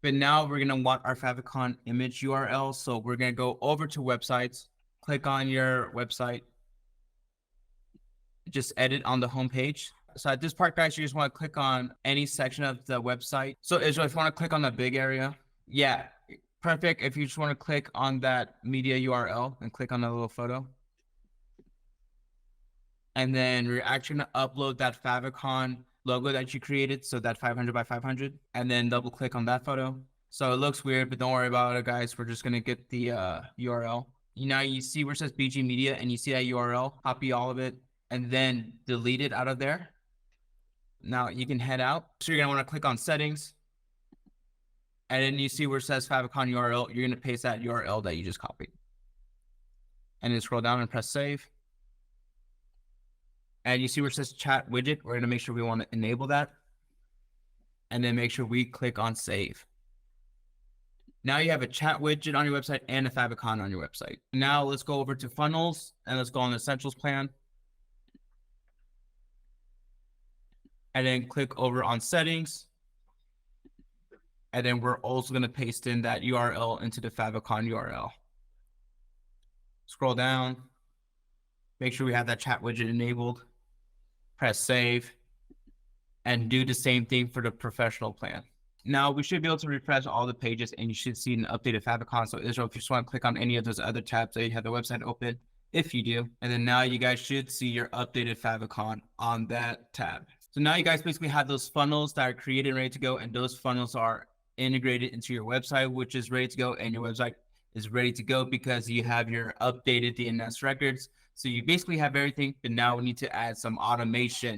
But now we're going to want our Favicon image URL. So we're going to go over to websites, click on your website, just edit on the home page. So at this part, guys, you just want to click on any section of the website. So Israel, if you want to click on the big area, yeah, perfect. If you just want to click on that media URL and click on the little photo. And then we're actually going to upload that Favicon logo that you created. So that 500 by 500, and then double click on that photo. So it looks weird, but don't worry about it, guys. We're just going to get the URL. Now you see where it says BG Media and you see that URL, copy all of it and then delete it out of there. Now you can head out. So you're going to want to click on settings. And then you see where it says Favicon URL. You're going to paste that URL that you just copied. And then scroll down and press save. And you see where it says chat widget. We're going to make sure we want to enable that. And then make sure we click on save. Now you have a chat widget on your website and a Favicon on your website. Now let's go over to funnels and let's go on the essentials plan. And then click over on settings. And then we're also going to paste in that URL into the Favicon URL. Scroll down. Make sure we have that chat widget enabled. Press save. And do the same thing for the professional plan. Now we should be able to refresh all the pages and you should see an updated Favicon. So Israel, if you just want to click on any of those other tabs that you have the website open, if you do, and then now you guys should see your updated Favicon on that tab. So now you guys basically have those funnels that are created and ready to go, and those funnels are integrated into your website, which is ready to go, and your website is ready to go because you have your updated DNS records. So you basically have everything, but now we need to add some automation